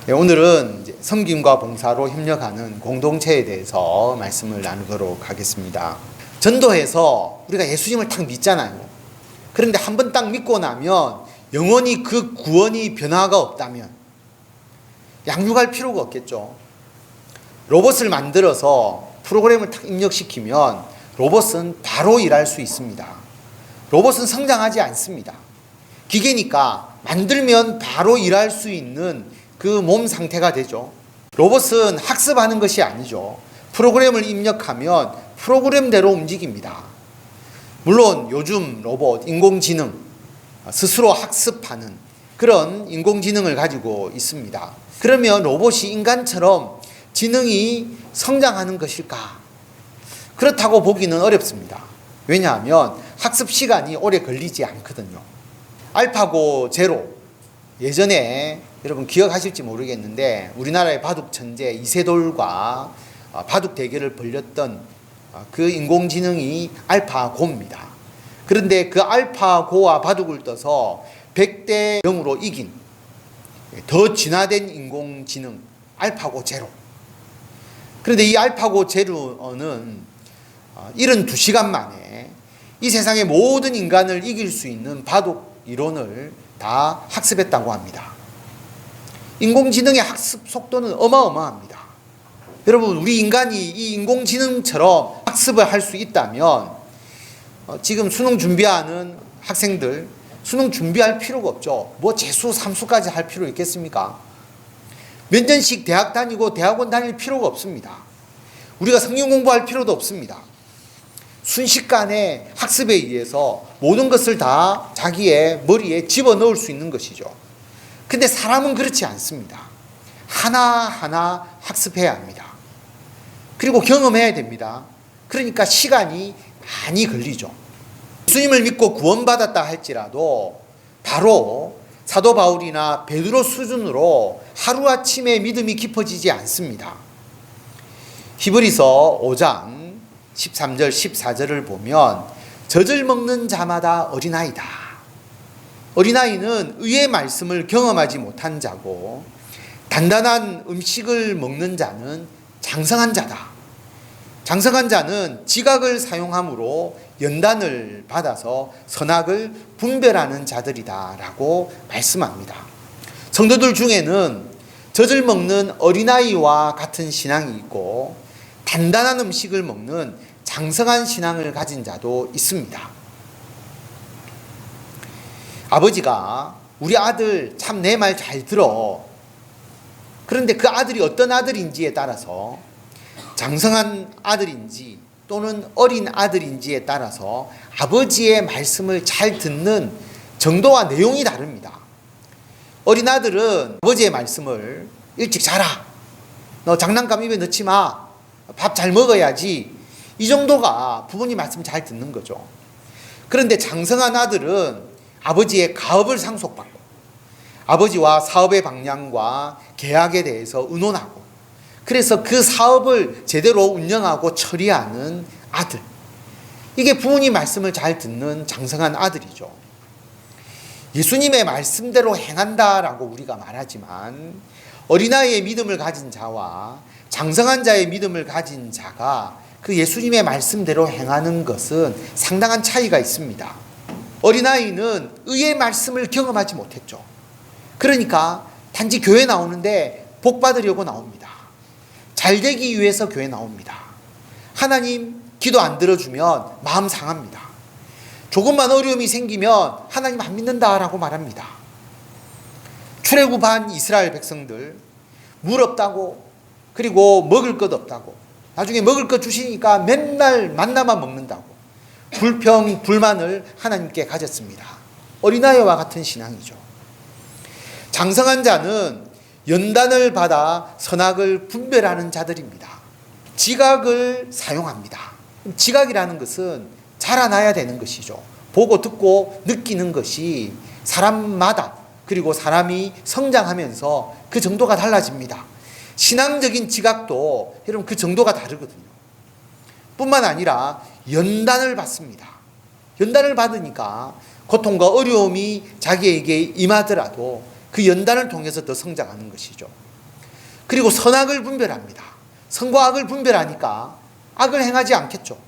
오늘은 이제 섬김과 봉사로 협력하는 공동체에 대해서 말씀을 나누도록 하겠습니다. 전도해서 우리가 예수님을 딱 믿잖아요. 그런데 한번 딱 믿고 나면 영원히 그 구원이 변화가 없다면 양육할 필요가 없겠죠. 로봇을 만들어서 프로그램을 딱 입력시키면 로봇은 바로 일할 수 있습니다. 로봇은 성장하지 않습니다. 기계니까 만들면 바로 일할 수 있는 그 몸 상태가 되죠. 로봇은 학습하는 것이 아니죠. 프로그램을 입력하면 프로그램대로 움직입니다. 물론 요즘 로봇, 인공지능, 스스로 학습하는 그런 인공지능을 가지고 있습니다. 그러면 로봇이 인간처럼 지능이 성장하는 것일까? 그렇다고 보기는 어렵습니다. 왜냐하면 학습 시간이 오래 걸리지 않거든요. 알파고 제로, 예전에 여러분 기억하실지 모르겠는데 우리나라의 바둑 천재 이세돌과 바둑 대결을 벌였던 그 인공지능이 알파고입니다. 그런데 그 알파고와 바둑을 떠서 100대 0으로 이긴 더 진화된 인공지능 알파고 제로. 그런데 이 알파고 제로는 72시간 만에 이 세상의 모든 인간을 이길 수 있는 바둑 이론을 다 학습했다고 합니다. 인공지능의 학습 속도는 어마어마합니다. 여러분, 우리 인간이 이 인공지능처럼 학습을 할 수 있다면 지금 수능 준비하는 학생들 수능 준비할 필요가 없죠. 뭐 재수, 삼수까지 할 필요 있겠습니까? 몇 년씩 대학 다니고 대학원 다닐 필요가 없습니다. 우리가 성경 공부할 필요도 없습니다. 순식간에 학습에 의해서 모든 것을 다 자기의 머리에 집어넣을 수 있는 것이죠. 근데 사람은 그렇지 않습니다. 하나하나 학습해야 합니다. 그리고 경험해야 됩니다. 그러니까 시간이 많이 걸리죠. 예수님을 믿고 구원받았다 할지라도 바로 사도 바울이나 베드로 수준으로 하루아침에 믿음이 깊어지지 않습니다. 히브리서 5장 13절 14절을 보면 젖을 먹는 자마다 어린아이다. 어린아이는 의의 말씀을 경험하지 못한 자고 단단한 음식을 먹는 자는 장성한 자다. 장성한 자는 지각을 사용함으로 연단을 받아서 선악을 분별하는 자들이다 라고 말씀합니다. 성도들 중에는 젖을 먹는 어린아이와 같은 신앙이 있고 단단한 음식을 먹는 장성한 신앙을 가진 자도 있습니다. 아버지가 우리 아들 참 내 말 잘 들어. 그런데 그 아들이 어떤 아들인지에 따라서 장성한 아들인지 또는 어린 아들인지에 따라서 아버지의 말씀을 잘 듣는 정도와 내용이 다릅니다. 어린 아들은 아버지의 말씀을 일찍 자라. 너 장난감 입에 넣지 마. 밥 잘 먹어야지. 이 정도가 부모님 말씀 잘 듣는 거죠. 그런데 장성한 아들은 아버지의 가업을 상속받고 아버지와 사업의 방향과 계약에 대해서 의논하고 그래서 그 사업을 제대로 운영하고 처리하는 아들. 이게 부모님 말씀을 잘 듣는 장성한 아들이죠. 예수님의 말씀대로 행한다라고 우리가 말하지만 어린아이의 믿음을 가진 자와 장성한 자의 믿음을 가진 자가 그 예수님의 말씀대로 행하는 것은 상당한 차이가 있습니다. 어린아이는 의의 말씀을 경험하지 못했죠. 그러니까 단지 교회 나오는데 복 받으려고 나옵니다. 잘 되기 위해서 교회 나옵니다. 하나님 기도 안 들어주면 마음 상합니다. 조금만 어려움이 생기면 하나님 안 믿는다라고 말합니다. 출애굽한 이스라엘 백성들 물 없다고 그리고 먹을 것 없다고 나중에 먹을 것 주시니까 맨날 만나만 먹는다고 불평 불만을 하나님께 가졌습니다. 어린아이와 같은 신앙이죠. 장성한 자는 연단을 받아 선악을 분별하는 자들입니다. 지각을 사용합니다. 지각이라는 것은 자라나야 되는 것이죠. 보고 듣고 느끼는 것이 사람마다 그리고 사람이 성장하면서 그 정도가 달라집니다. 신앙적인 지각도 여러분 그 정도가 다르거든요. 뿐만 아니라 연단을 받습니다. 연단을 받으니까 고통과 어려움이 자기에게 임하더라도 그 연단을 통해서 더 성장하는 것이죠. 그리고 선악을 분별합니다. 선과 악을 분별하니까 악을 행하지 않겠죠.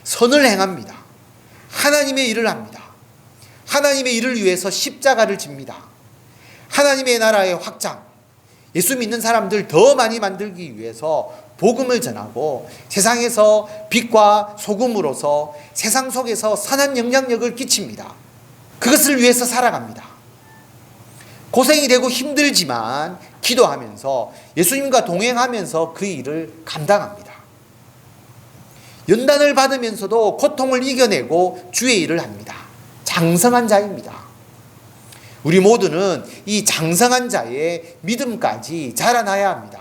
선을 행합니다. 하나님의 일을 합니다. 하나님의 일을 위해서 십자가를 집니다. 하나님의 나라의 확장, 예수 믿는 사람들 더 많이 만들기 위해서 복음을 전하고 세상에서 빛과 소금으로서 세상 속에서 선한 영향력을 끼칩니다. 그것을 위해서 살아갑니다. 고생이 되고 힘들지만 기도하면서 예수님과 동행하면서 그 일을 감당합니다. 연단을 받으면서도 고통을 이겨내고 주의 일을 합니다. 장성한 자입니다. 우리 모두는 이 장성한 자의 믿음까지 자라나야 합니다.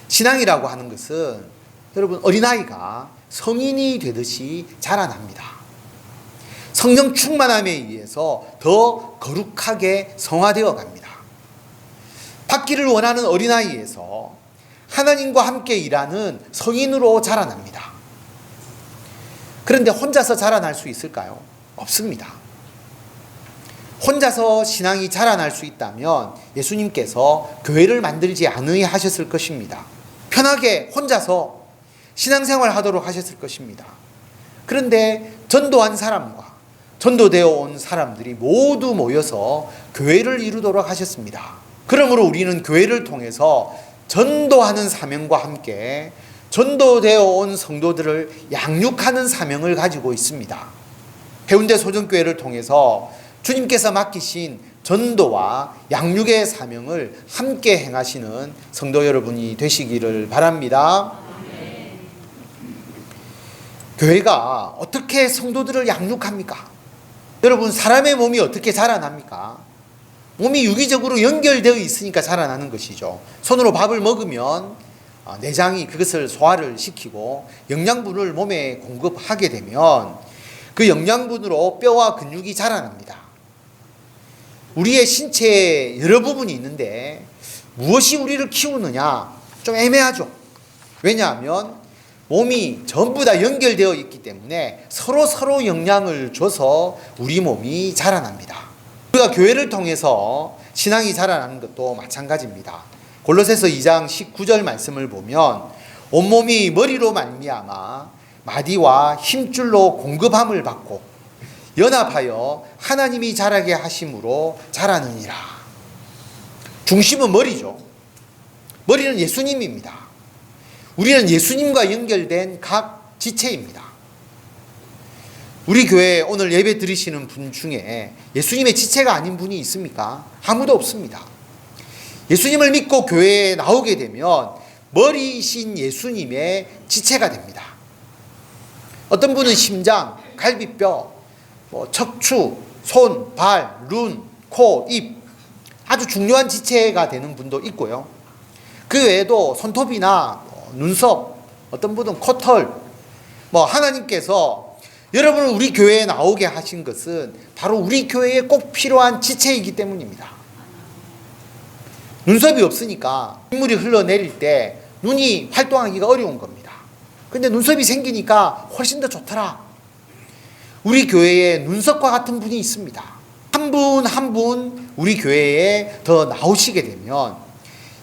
신앙이라고 하는 것은 여러분 어린아이가 성인이 되듯이 자라납니다. 성령 충만함에 의해서 더 거룩하게 성화되어 갑니다. 받기를 원하는 어린아이에서 하나님과 함께 일하는 성인으로 자라납니다. 그런데 혼자서 자라날 수 있을까요? 없습니다. 혼자서 신앙이 자라날 수 있다면 예수님께서 교회를 만들지 않으셨을 것입니다. 편하게 혼자서 신앙생활 하도록 하셨을 것입니다. 그런데 전도한 사람과 전도되어 온 사람들이 모두 모여서 교회를 이루도록 하셨습니다. 그러므로 우리는 교회를 통해서 전도하는 사명과 함께 전도되어 온 성도들을 양육하는 사명을 가지고 있습니다. 해운대 소정교회를 통해서 주님께서 맡기신 전도와 양육의 사명을 함께 행하시는 성도 여러분이 되시기를 바랍니다. 교회가 어떻게 성도들을 양육합니까? 여러분, 사람의 몸이 어떻게 자라납니까? 몸이 유기적으로 연결되어 있으니까 자라나는 것이죠. 손으로 밥을 먹으면 내장이 그것을 소화를 시키고 영양분을 몸에 공급하게 되면 그 영양분으로 뼈와 근육이 자라납니다. 우리의 신체에 여러 부분이 있는데 무엇이 우리를 키우느냐? 좀 애매하죠. 왜냐하면 몸이 전부 다 연결되어 있기 때문에 서로 영향을 줘서 우리 몸이 자라납니다. 우리가 교회를 통해서 신앙이 자라나는 것도 마찬가지입니다. 골로새서 2장 19절 말씀을 보면 온몸이 머리로 말미암아 마디와 힘줄로 공급함을 받고 연합하여 하나님이 자라게 하심으로 자라느니라. 중심은 머리죠. 머리는 예수님입니다. 우리는 예수님과 연결된 각 지체입니다. 우리 교회에 오늘 예배 드리시는 분 중에 예수님의 지체가 아닌 분이 있습니까? 아무도 없습니다. 예수님을 믿고 교회에 나오게 되면 머리이신 예수님의 지체가 됩니다. 어떤 분은 심장, 갈비뼈, 척추, 손, 발, 눈, 코, 입 아주 중요한 지체가 되는 분도 있고요. 그 외에도 손톱이나 눈썹, 어떤 분은 코털, 하나님께서 여러분을 우리 교회에 나오게 하신 것은 바로 우리 교회에 꼭 필요한 지체이기 때문입니다. 눈썹이 없으니까 빗물이 흘러내릴 때 눈이 활동하기가 어려운 겁니다. 근데 눈썹이 생기니까 훨씬 더 좋더라. 우리 교회에 눈썹과 같은 분이 있습니다. 한 분 한 분 우리 교회에 더 나오시게 되면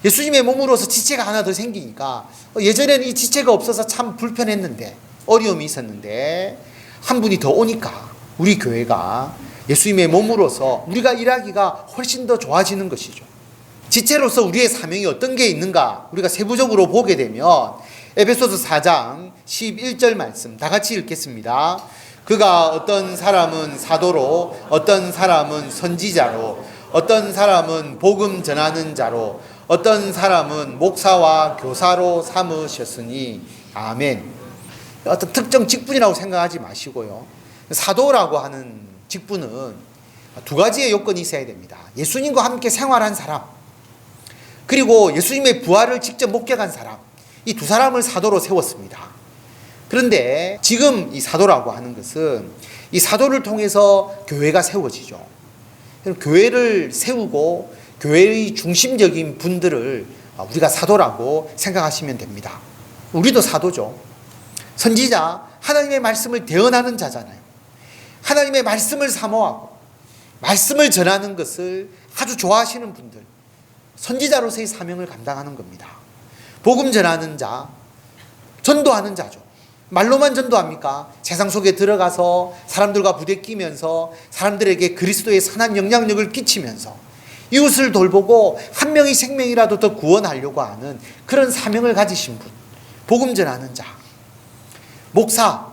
예수님의 몸으로서 지체가 하나 더 생기니까 예전에는 이 지체가 없어서 참 불편했는데 어려움이 있었는데 한 분이 더 오니까 우리 교회가 예수님의 몸으로서 우리가 일하기가 훨씬 더 좋아지는 것이죠. 지체로서 우리의 사명이 어떤 게 있는가 우리가 세부적으로 보게 되면 에베소서 4장 11절 말씀 다 같이 읽겠습니다. 그가 어떤 사람은 사도로, 어떤 사람은 선지자로, 어떤 사람은 복음 전하는 자로, 어떤 사람은 목사와 교사로 삼으셨으니 아멘. 어떤 특정 직분이라고 생각하지 마시고요. 사도라고 하는 직분은 두 가지의 요건이 있어야 됩니다. 예수님과 함께 생활한 사람, 그리고 예수님의 부활을 직접 목격한 사람, 이 두 사람을 사도로 세웠습니다. 그런데 지금 이 사도라고 하는 것은 이 사도를 통해서 교회가 세워지죠. 교회를 세우고 교회의 중심적인 분들을 우리가 사도라고 생각하시면 됩니다. 우리도 사도죠. 선지자, 하나님의 말씀을 대언하는 자잖아요. 하나님의 말씀을 사모하고 말씀을 전하는 것을 아주 좋아하시는 분들, 선지자로서의 사명을 감당하는 겁니다. 복음 전하는 자, 전도하는 자죠. 말로만 전도합니까? 세상 속에 들어가서 사람들과 부대끼면서 사람들에게 그리스도의 선한 영향력을 끼치면서 이웃을 돌보고 한 명의 생명이라도 더 구원하려고 하는 그런 사명을 가지신 분, 복음 전하는 자. 목사,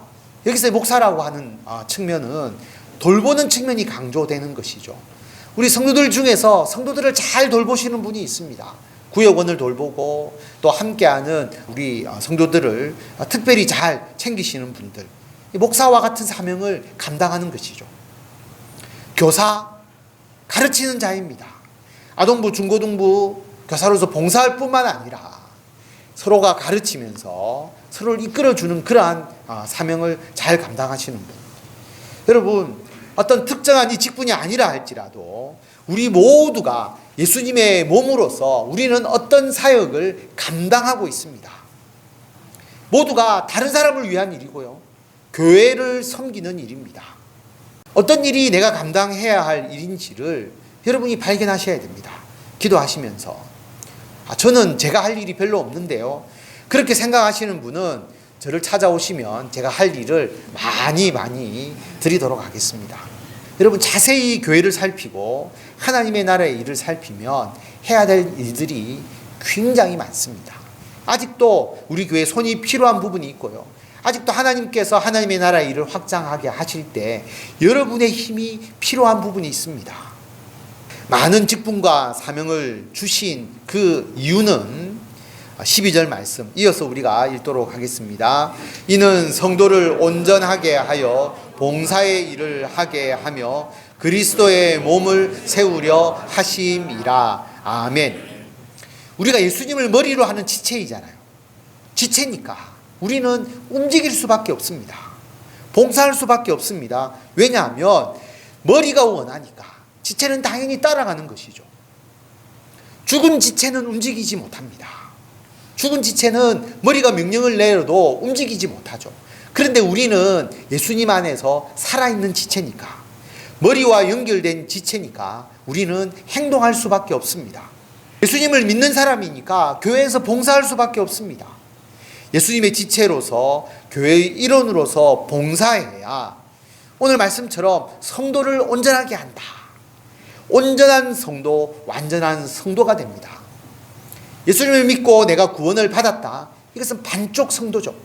여기서 목사라고 하는 측면은 돌보는 측면이 강조되는 것이죠. 우리 성도들 중에서 성도들을 잘 돌보시는 분이 있습니다. 구역원을 돌보고 또 함께하는 우리 성도들을 특별히 잘 챙기시는 분들, 목사와 같은 사명을 감당하는 것이죠. 교사, 가르치는 자입니다. 아동부, 중고등부 교사로서 봉사할 뿐만 아니라 서로가 가르치면서 서로를 이끌어주는 그러한 사명을 잘 감당하시는 분. 여러분, 어떤 특정한 이 직분이 아니라 할지라도 우리 모두가 예수님의 몸으로서 우리는 어떤 사역을 감당하고 있습니다. 모두가 다른 사람을 위한 일이고요, 교회를 섬기는 일입니다. 어떤 일이 내가 감당해야 할 일인지를 여러분이 발견하셔야 됩니다. 기도하시면서 저는 제가 할 일이 별로 없는데요, 그렇게 생각하시는 분은 저를 찾아오시면 제가 할 일을 많이 드리도록 하겠습니다. 여러분, 자세히 교회를 살피고 하나님의 나라의 일을 살피면 해야 될 일들이 굉장히 많습니다. 아직도 우리 교회에 손이 필요한 부분이 있고요, 아직도 하나님께서 하나님의 나라의 일을 확장하게 하실 때 여러분의 힘이 필요한 부분이 있습니다. 많은 직분과 사명을 주신 그 이유는 12절 말씀 이어서 우리가 읽도록 하겠습니다. 이는 성도를 온전하게 하여 봉사의 일을 하게 하며 그리스도의 몸을 세우려 하심이라. 아멘. 우리가 예수님을 머리로 하는 지체이잖아요. 지체니까 우리는 움직일 수밖에 없습니다. 봉사할 수밖에 없습니다. 왜냐하면 머리가 원하니까. 지체는 당연히 따라가는 것이죠. 죽은 지체는 움직이지 못합니다. 죽은 지체는 머리가 명령을 내려도 움직이지 못하죠. 그런데 우리는 예수님 안에서 살아있는 지체니까, 머리와 연결된 지체니까 우리는 행동할 수밖에 없습니다. 예수님을 믿는 사람이니까 교회에서 봉사할 수밖에 없습니다. 예수님의 지체로서 교회의 일원으로서 봉사해야 오늘 말씀처럼 성도를 온전하게 한다. 온전한 성도, 완전한 성도가 됩니다. 예수님을 믿고 내가 구원을 받았다. 이것은 반쪽 성도죠.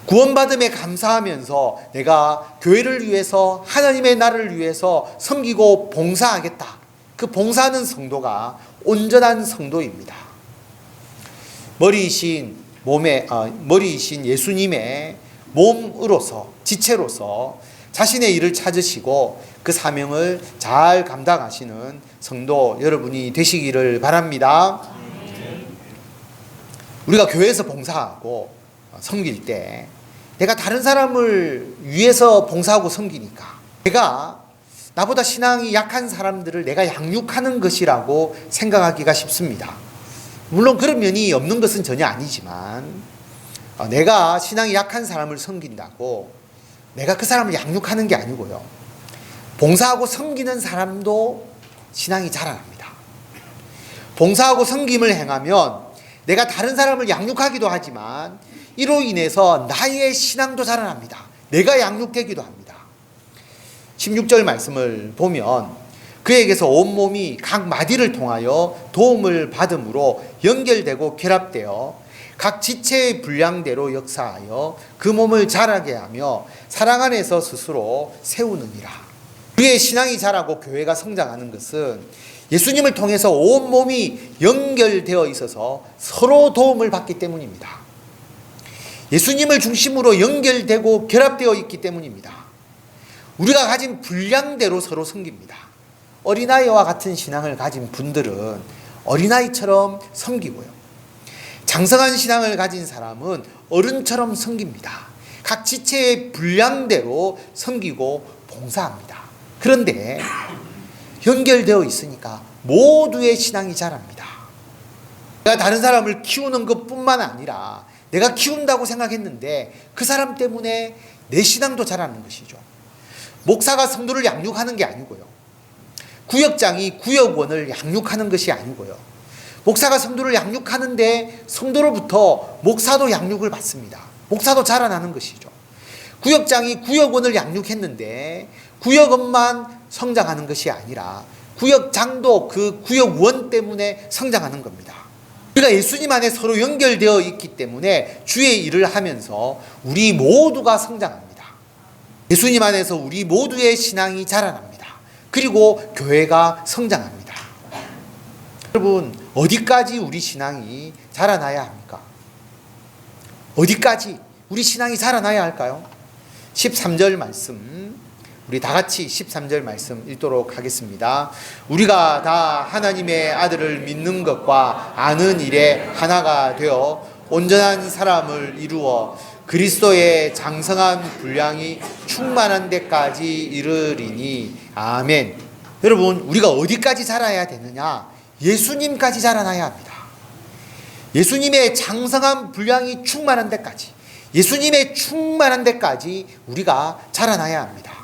구원받음에 감사하면서 내가 교회를 위해서, 하나님의 나라를 위해서 섬기고 봉사하겠다. 그 봉사하는 성도가 온전한 성도입니다. 머리이신 예수님의 몸으로서, 지체로서 자신의 일을 찾으시고 그 사명을 잘 감당하시는 성도 여러분이 되시기를 바랍니다. 우리가 교회에서 봉사하고 섬길 때 내가 다른 사람을 위해서 봉사하고 섬기니까 내가 나보다 신앙이 약한 사람들을 내가 양육하는 것이라고 생각하기가 쉽습니다. 물론 그런 면이 없는 것은 전혀 아니지만 내가 신앙이 약한 사람을 섬긴다고 내가 그 사람을 양육하는 게 아니고요, 봉사하고 섬기는 사람도 신앙이 자라납니다. 봉사하고 섬김을 행하면 내가 다른 사람을 양육하기도 하지만 이로 인해서 나의 신앙도 자라납니다. 내가 양육되기도 합니다. 16절 말씀을 보면 그에게서 온몸이 각 마디를 통하여 도움을 받음으로 연결되고 결합되어 각 지체의 분량대로 역사하여 그 몸을 자라게 하며 사랑 안에서 스스로 세우느니라. 우리의 신앙이 자라고 교회가 성장하는 것은 예수님을 통해서 온몸이 연결되어 있어서 서로 도움을 받기 때문입니다. 예수님을 중심으로 연결되고 결합되어 있기 때문입니다. 우리가 가진 분량대로 서로 섬깁니다. 어린아이와 같은 신앙을 가진 분들은 어린아이처럼 섬기고요, 장성한 신앙을 가진 사람은 어른처럼 섬깁니다. 각 지체의 분량대로 섬기고 봉사합니다. 그런데 연결되어 있으니까 모두의 신앙이 자랍니다. 내가 다른 사람을 키우는 것뿐만 아니라 내가 키운다고 생각했는데 그 사람 때문에 내 신앙도 자라는 것이죠. 목사가 성도를 양육하는 게 아니고요, 구역장이 구역원을 양육하는 것이 아니고요. 목사가 성도를 양육하는데 성도로부터 목사도 양육을 받습니다. 목사도 자라나는 것이죠. 구역장이 구역원을 양육했는데 구역원만 성장하는 것이 아니라 구역장도 그 구역원 때문에 성장하는 겁니다. 우리가 예수님 안에 서로 연결되어 있기 때문에 주의 일을 하면서 우리 모두가 성장합니다. 예수님 안에서 우리 모두의 신앙이 자라납니다. 그리고 교회가 성장합니다. 여러분, 어디까지 우리 신앙이 자라나야 합니까? 어디까지 우리 신앙이 자라나야 할까요? 13절 말씀, 우리 다 같이 13절 말씀 읽도록 하겠습니다. 우리가 다 하나님의 아들을 믿는 것과 아는 일에 하나가 되어 온전한 사람을 이루어 그리스도의 장성한 분량이 충만한 데까지 이르리니 아멘. 여러분, 우리가 어디까지 자라야 되느냐? 예수님까지 자라나야 합니다. 예수님의 장성한 분량이 충만한 데까지, 예수님의 충만한 데까지 우리가 자라나야 합니다.